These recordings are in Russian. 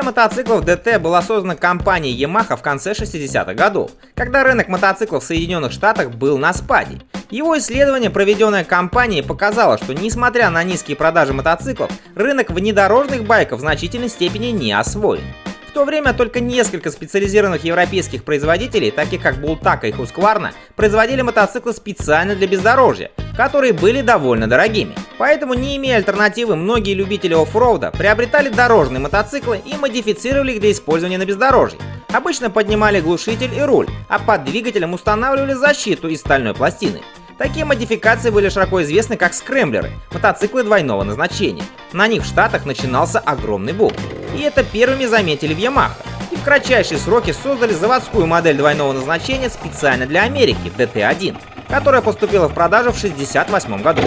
Серия мотоциклов DT была создана компанией Yamaha в конце 60-х годов, когда рынок мотоциклов в Соединенных Штатах был на спаде. Его исследование, проведенное компанией, показало, что несмотря на низкие продажи мотоциклов, рынок внедорожных байков в значительной степени не освоен. В то время только несколько специализированных европейских производителей, таких как Bultaco и Husqvarna, производили мотоциклы специально для бездорожья, которые были довольно дорогими. Поэтому, не имея альтернативы, многие любители оффроуда приобретали дорожные мотоциклы и модифицировали их для использования на бездорожье. Обычно поднимали глушитель и руль, а под двигателем устанавливали защиту из стальной пластины. Такие модификации были широко известны как скрэмблеры – мотоциклы двойного назначения. На них в Штатах начинался огромный бум. И это первыми заметили в Yamaha. И в кратчайшие сроки создали заводскую модель двойного назначения специально для Америки – DT1, которая поступила в продажу в 1968 году.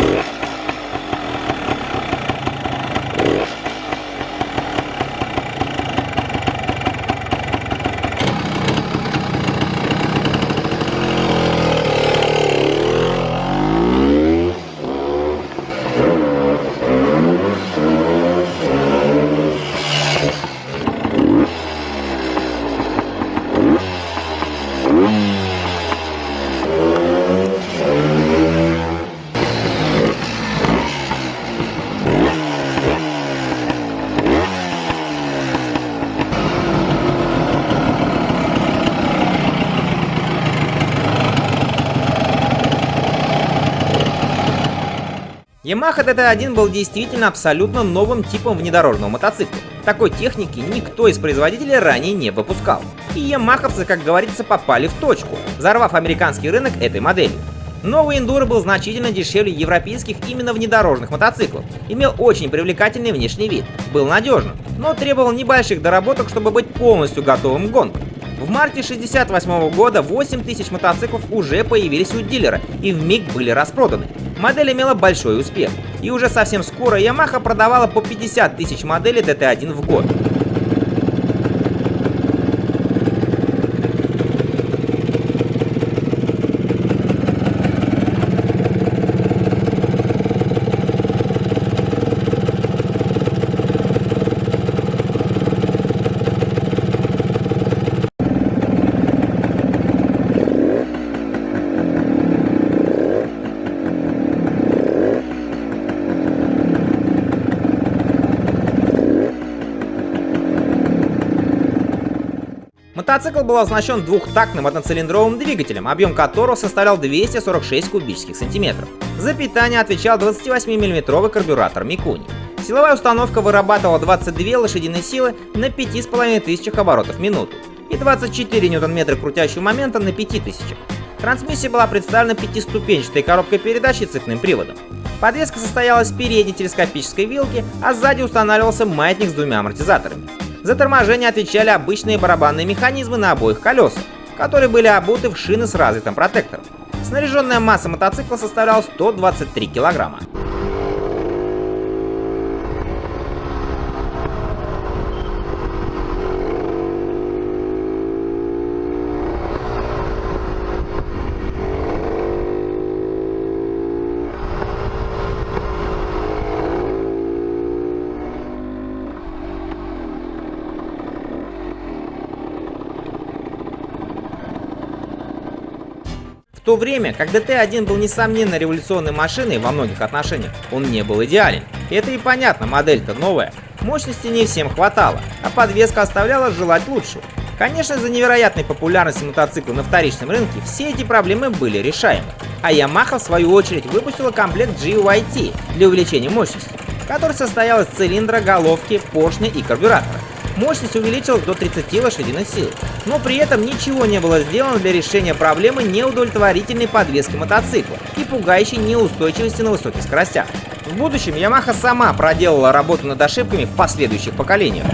Yamaha DT1 был действительно абсолютно новым типом внедорожного мотоцикла. Такой техники никто из производителей ранее не выпускал. И ямаховцы, как говорится, попали в точку, взорвав американский рынок этой моделью. Новый эндуро был значительно дешевле европейских именно внедорожных мотоциклов, имел очень привлекательный внешний вид, был надежным, но требовал небольших доработок, чтобы быть полностью готовым к гонкам. В марте 1968 года 8000 мотоциклов уже появились у дилера и вмиг были распроданы. Модель имела большой успех, и уже совсем скоро Yamaha продавала по 50 000 моделей DT1 в год. Мотоцикл был оснащен двухтактным одноцилиндровым двигателем, объем которого составлял 246 кубических сантиметров. За питание отвечал 28-мм карбюратор Mikuni. Силовая установка вырабатывала 22 лошадиные силы на 5500 оборотов в минуту и 24 ньютон-метра крутящего момента на 5000. Трансмиссия была представлена пятиступенчатой коробкой передач и цепным приводом. Подвеска состояла из передней телескопической вилки, а сзади устанавливался маятник с двумя амортизаторами. За торможение отвечали обычные барабанные механизмы на обоих колесах, которые были обуты в шины с развитым протектором. Снаряженная масса мотоцикла составляла 123 килограмма. В то время, как DT1 был несомненно революционной машиной во многих отношениях, он не был идеален. И это и понятно, модель-то новая. Мощности не всем хватало, а подвеска оставляла желать лучшего. Конечно, из-за невероятной популярности мотоцикла на вторичном рынке все эти проблемы были решаемы. А Yamaha в свою очередь выпустила комплект GYT для увеличения мощности, который состоял из цилиндра, головки, поршня и карбюратора. Мощность увеличилась до 30 лошадиных сил, но при этом ничего не было сделано для решения проблемы неудовлетворительной подвески мотоцикла и пугающей неустойчивости на высоких скоростях. В будущем Yamaha сама проделала работу над ошибками в последующих поколениях.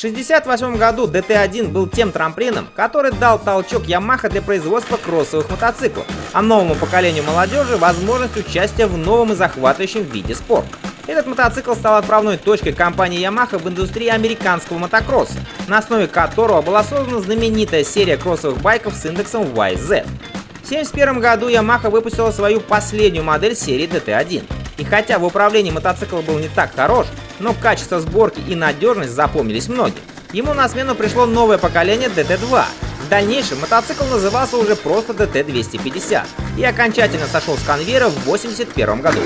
1968 году DT1 был тем трамплином, который дал толчок Yamaha для производства кроссовых мотоциклов, а новому поколению молодежи возможность участия в новом и захватывающем виде спорта. Этот мотоцикл стал отправной точкой компании Yamaha в индустрии американского мотокросса, на основе которого была создана знаменитая серия кроссовых байков с индексом YZ. В 1971 году Yamaha выпустила свою последнюю модель серии DT1. И хотя в управлении мотоцикл был не так хорош, но качество сборки и надежность запомнились многим. Ему на смену пришло новое поколение DT2. В дальнейшем мотоцикл назывался уже просто DT250 и окончательно сошел с конвейера в 1981 году.